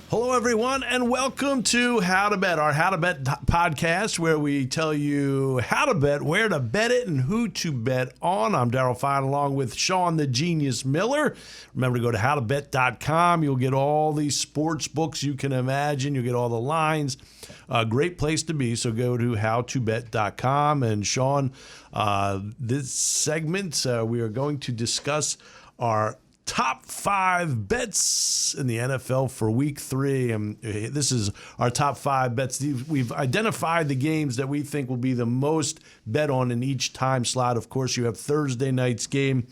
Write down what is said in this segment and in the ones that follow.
Hello, everyone, and welcome to How to Bet, our How to Bet podcast, where we tell you how to bet, where to bet it, and who to bet on. I'm Daryl Sean, along with Sean the Genius Miller. Remember to go to howtobet.com. You'll get all these sports books you can imagine. You'll get all the lines. A great place to be, so go to howtobet.com. And Sean, this segment, we are going to discuss our top 5 bets in the NFL for week 3. And this is our top 5 bets. We've identified the games that we think will be the most bet on in each time slot. Of course, you have Thursday night's game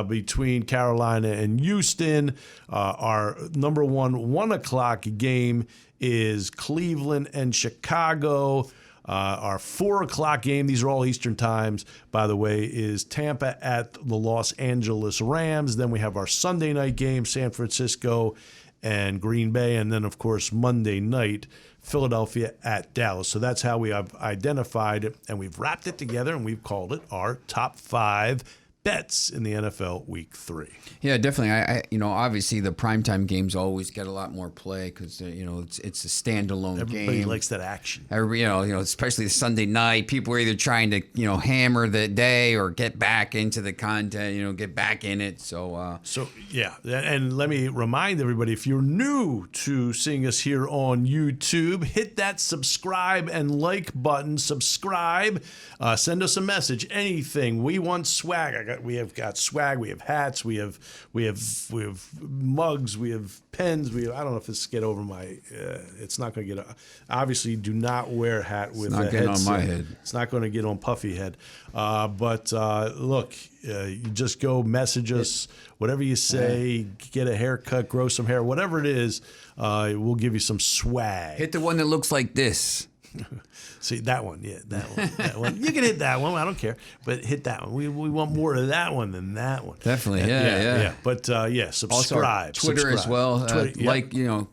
between Carolina and Houston. Our number 1 o'clock game is Cleveland and Chicago. Our 4 o'clock game, these are all Eastern times, by the way, is Tampa at the Los Angeles Rams. Then we have our Sunday night game, San Francisco and Green Bay. And then, of course, Monday night, Philadelphia at Dallas. So that's how we have identified it, and we've wrapped it together, and we've called it our top 5 bets in the NFL week 3. Yeah, definitely. I obviously the primetime games always get a lot more play because it's a standalone game. Everybody likes that action. Especially the Sunday night. People are either trying to hammer the day or get back into the content. Get back in it. So yeah, and let me remind everybody: if you're new to seeing us here on YouTube, hit that subscribe and like button. Subscribe. Send us a message. Anything. We want swag. We have got swag. We have hats. We have mugs. We have pens. I don't know if this get over my. It's not going to get. Obviously, do not wear a hat with a headset. It's not getting on my head. It's not going to get on Puffy head. But look, you just go message us. Whatever you say, get a haircut, grow some hair, whatever it is, we'll give you some swag. Hit the one that looks like this. See, that one. Yeah, that one. You can hit that one. I don't care. But hit that one. We want more of that one than that one. Definitely. Yeah. But, subscribe. Also Twitter as well. Twitter,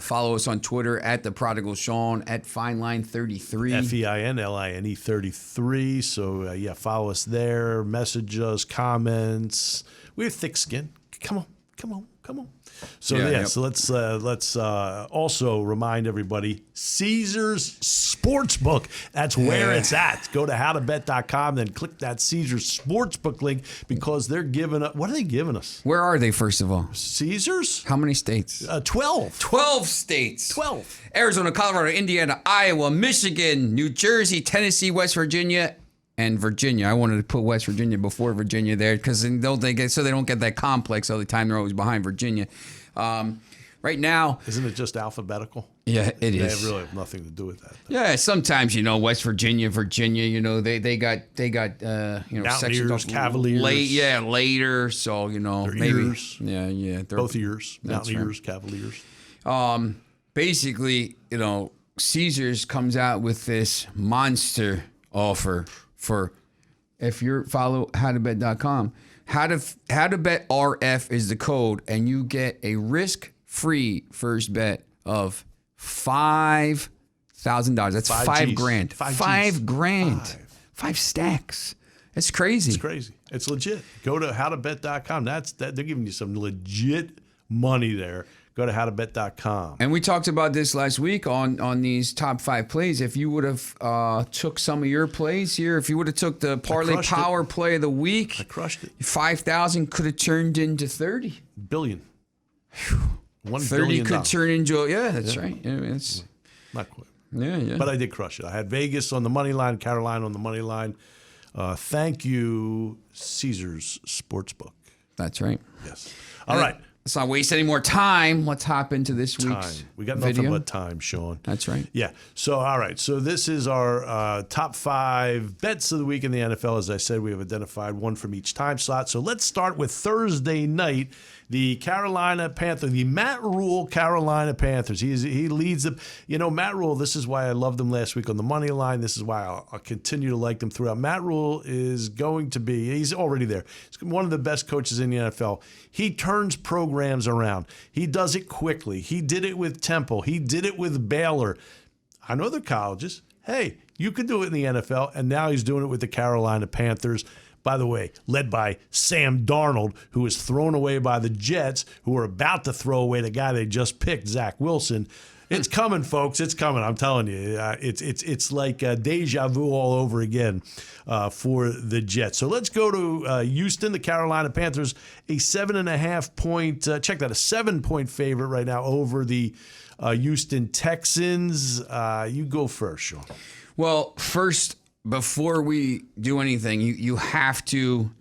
follow us on Twitter at The Prodigal Sean, at FineLine33. FEINLINE 33. So, follow us there. Message us, comments. We have thick skin. Come on. So so let's also remind everybody, Caesars Sportsbook. That's where it's at. Go to howtobet.com, then click that Caesars Sportsbook link because they're giving us. What are they giving us? Where are they, first of all? Caesars? How many states? 12. 12 states. 12. Arizona, Colorado, Indiana, Iowa, Michigan, New Jersey, Tennessee, West Virginia, and Virginia. I wanted to put West Virginia before Virginia there because they don't get that complex all the time. They're always behind Virginia. Right now, isn't it just alphabetical? Yeah, it is. They really have nothing to do with that. Yeah, sometimes West Virginia, they got Mountaineers, sections Cavaliers. Later. So their maybe ears. Yeah, both ears. Mountaineers, right. Cavaliers. Basically, Caesars comes out with this monster offer for, if you follow howtobet.com, how to bet RF is the code, and you get a risk-free first bet of $5,000. That's $5,000. $5,000. 5 stacks. That's crazy. It's crazy. It's legit. Go to howtobet.com. They're giving you some legit money there. Go to howtobet.com. And we talked about this last week on these top 5 plays. If you would have took some of your plays here, if you would have took the parlay power play of the week, I crushed it. 5,000 could have turned into 30 billion. $1 30 billion could turn into that's right. Yeah, it's not quite. Yeah. But I did crush it. I had Vegas on the money line, Carolina on the money line. Thank you, Caesars Sportsbook. That's right. Yes. All right. Let's not waste any more time. Let's hop into this week's We got video. nothing but time, Sean. That's right. Yeah. So, all right. So this is our top 5 bets of the week in the NFL. As I said, we have identified one from each time slot. So let's start with Thursday night. The Carolina Panthers, the Matt Rule Carolina Panthers. He leads the, Matt Rule, this is why I loved him last week on the money line. This is why I'll continue to like them throughout. Matt Rule is going to be, he's already there. He's one of the best coaches in the NFL. He turns programs around. He does it quickly. He did it with Temple. He did it with Baylor. I know they're colleges. Hey, you could do it in the NFL, and now he's doing it with the Carolina Panthers. by the way, led by Sam Darnold, who was thrown away by the Jets, who were about to throw away the guy they just picked, Zach Wilson. It's coming, folks. It's coming. I'm telling you. It's like deja vu all over again for the Jets. So let's go to Houston. The Carolina Panthers, a 7.5 point. Check that, a 7-point favorite right now over the Houston Texans. You go first, Sean. Well, first, before we do anything, you have to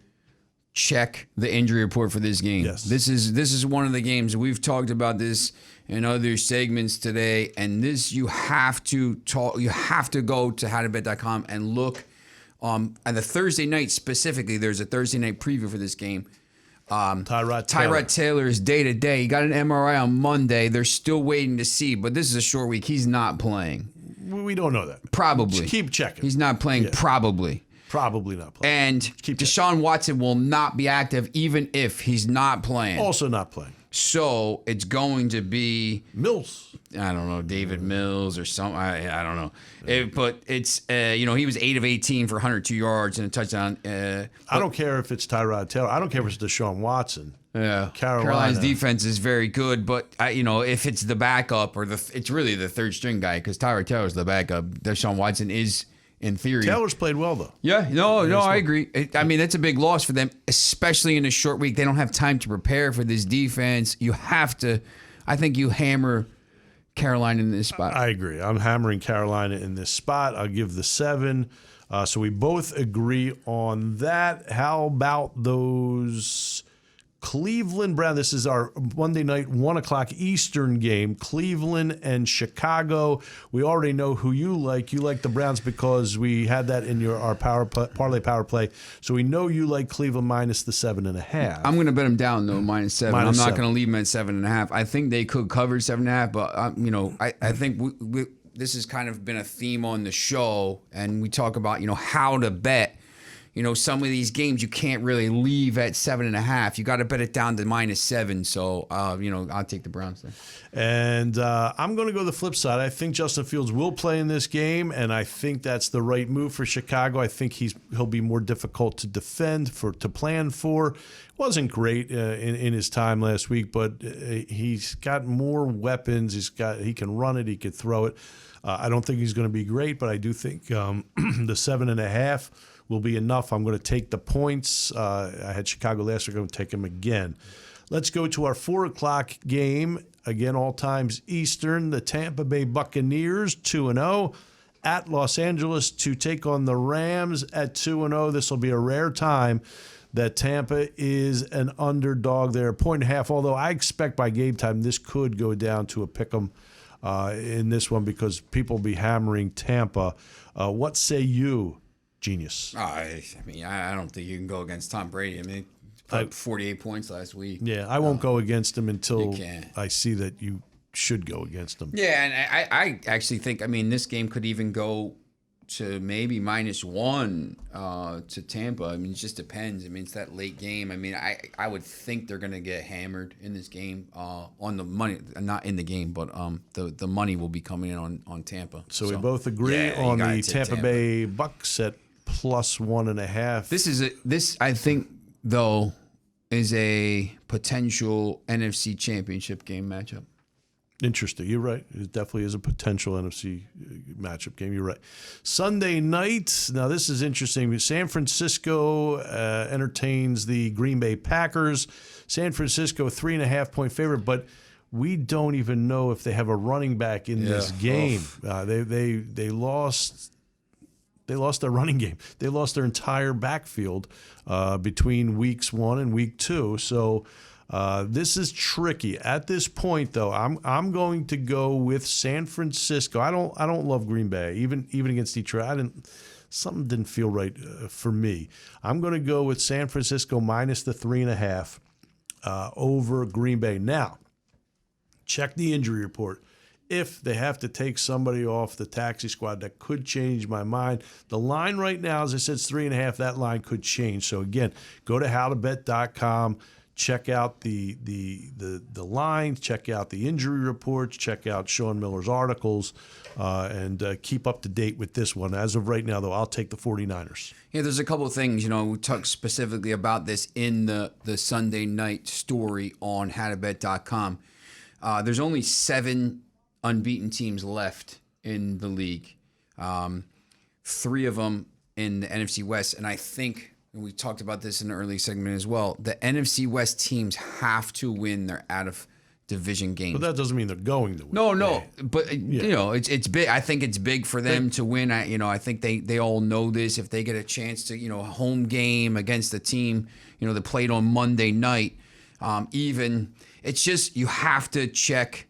check the injury report for this game. Yes. This is one of the games we've talked about this in other segments today, and this you have to go to howtobet.com and look at the Thursday night specifically. There's a Thursday night preview for this game. Tyrod Taylor is day to day. He got an MRI on Monday. They're still waiting to see, but this is a short week. He's not playing. We don't know that. Probably. Just keep checking. He's not playing. Yeah. Probably not playing. And Deshaun Watson will not be active even if he's not playing. Also not playing. So it's going to be Mills. I don't know, David Mills or something. I don't know. But it's, he was 8 of 18 for 102 yards and a touchdown. I don't care if it's Tyrod Taylor. I don't care if it's Deshaun Watson. Yeah, Carolina's defense is very good, but if it's the backup or it's really the third string guy because Tyrod Taylor's the backup. Deshaun Watson is, in theory. Taylor's played well though. Yeah, no, I agree. That's a big loss for them, especially in a short week. They don't have time to prepare for this defense. You have to. I think you hammer Carolina in this spot. I agree. I'm hammering Carolina in this spot. I'll give the 7. So we both agree on that. How about those Cleveland Browns? This is our Monday night, 1:00 Eastern game. Cleveland and Chicago. We already know who you like. You like the Browns because we had that in our parlay power play. So we know you like Cleveland minus the 7.5. I'm going to bet them down though, -7. I'm not going to leave them at 7.5. I think they could cover 7.5, but I think this has kind of been a theme on the show, and we talk about how to bet. Some of these games you can't really leave at 7.5. You got to bet it down to -7. So, I'll take the Browns there. And I'm going to go the flip side. I think Justin Fields will play in this game, and I think that's the right move for Chicago. I think he'll be more difficult to defend, to plan for. Wasn't great in his time last week, but he's got more weapons. He can run it. He could throw it. I don't think he's going to be great, but I do think the 7.5 will be enough. I'm going to take the points. I had Chicago last week. I'm going to take them again. Let's go to our 4:00 game. Again, all times Eastern. The Tampa Bay Buccaneers, 2-0, at Los Angeles to take on the Rams at 2-0. This will be a rare time that Tampa is an underdog there, 1.5. Although I expect by game time this could go down to a pick'em in this one because people will be hammering Tampa. What say you, Genius? I don't think you can go against Tom Brady. He put up 48 points last week. Yeah, I won't go against him until I see that you should go against him. Yeah, and I actually think, this game could even go to maybe -1 to Tampa. It just depends. It's that late game. I would think they're going to get hammered in this game on the money. Not in the game, but the money will be coming in on Tampa. So we both agree on the Tampa Bay Bucks at +1.5. This I think though is a potential NFC Championship game matchup. Interesting. You're right. It definitely is a potential NFC matchup game. You're right. Sunday night. Now, this is interesting. San Francisco entertains the Green Bay Packers. San Francisco, 3.5-point favorite, but we don't even know if they have a running back in this game. They lost. They lost their running game. They lost their entire backfield between weeks 1 and week 2. So. This is tricky. At this point, though, I'm going to go with San Francisco. I don't love Green Bay, even against Detroit. Something didn't feel right for me. I'm going to go with San Francisco minus the 3.5 over Green Bay. Now, check the injury report. If they have to take somebody off the taxi squad, that could change my mind. The line right now, as I said, is 3.5. That line could change. So again, go to howtobet.com. check out the lines, check out the injury reports, check out Sean Miller's articles, and keep up to date with this one. As of right now, though, I'll take the 49ers. Yeah, there's a couple of things, we talked specifically about this in the Sunday night story on howtobet.com. There's only 7 unbeaten teams left in the league. 3 of them in the NFC West, and I think we talked about this in the early segment as well. The NFC West teams have to win their out-of-division games. But that doesn't mean they're going to win. No. But, it's big. I think it's big for them to win. I think they all know this. If they get a chance to, a home game against a team, that played on Monday night, it's just you have to check.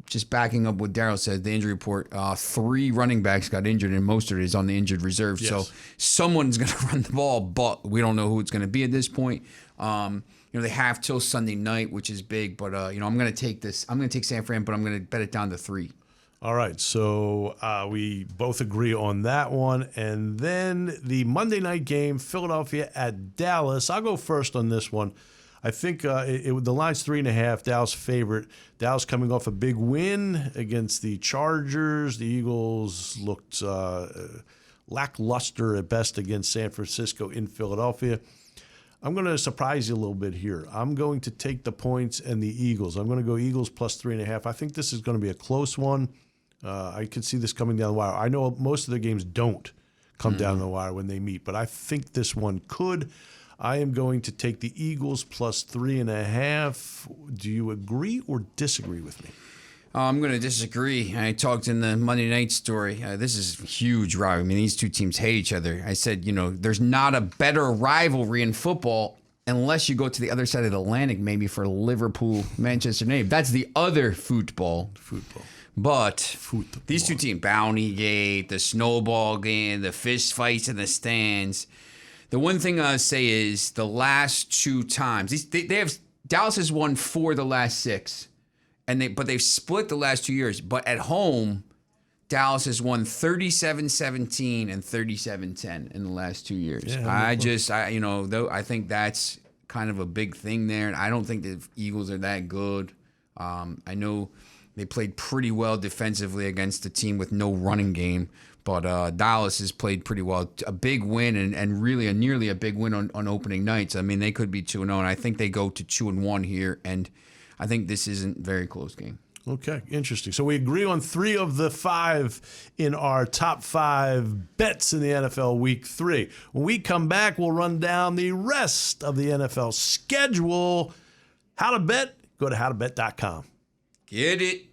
Just backing up what Daryl said, the injury report, 3 running backs got injured, and Mostert is on the injured reserve. Yes. So someone's going to run the ball, but we don't know who it's going to be at this point. They have till Sunday night, which is big. But I'm going to take this. I'm going to take San Fran, but I'm going to bet it down to 3. All right, so we both agree on that one. And then the Monday night game, Philadelphia at Dallas. I'll go first on this one. I think the line's 3.5. Dallas favorite. Dallas coming off a big win against the Chargers. The Eagles looked lackluster at best against San Francisco in Philadelphia. I'm going to surprise you a little bit here. I'm going to take the points and the Eagles. I'm going to go Eagles plus 3.5. I think this is going to be a close one. I could see this coming down the wire. I know most of the games don't come down the wire when they meet, but I think this one could. I am going to take the Eagles plus 3.5. Do you agree or disagree with me? I'm going to disagree. I talked in the Monday night story. This is a huge rivalry. I mean, these two teams hate each other. I said, there's not a better rivalry in football unless you go to the other side of the Atlantic, maybe for Liverpool, Manchester United. That's the other football. But these two teams, Bountygate, the snowball game, the fist fights in the stands. The one thing I'll say is the last 2 times they have Dallas has won 4 of the last 6, but they've split the last 2 years. But at home, Dallas has won 37-17 and 37-10 in the last 2 years. Yeah, I think that's kind of a big thing there, and I don't think the Eagles are that good. I know they played pretty well defensively against a team with no running game. But Dallas has played pretty well. A big win and really nearly a big win on opening nights. I mean, they could be 2-0, and I think they go to 2-1 here. And I think this isn't a very close game. Okay, interesting. So we agree on 3 of the 5 in our top 5 bets in the NFL Week 3. When we come back, we'll run down the rest of the NFL schedule. How to bet? Go to howtobet.com. Get it.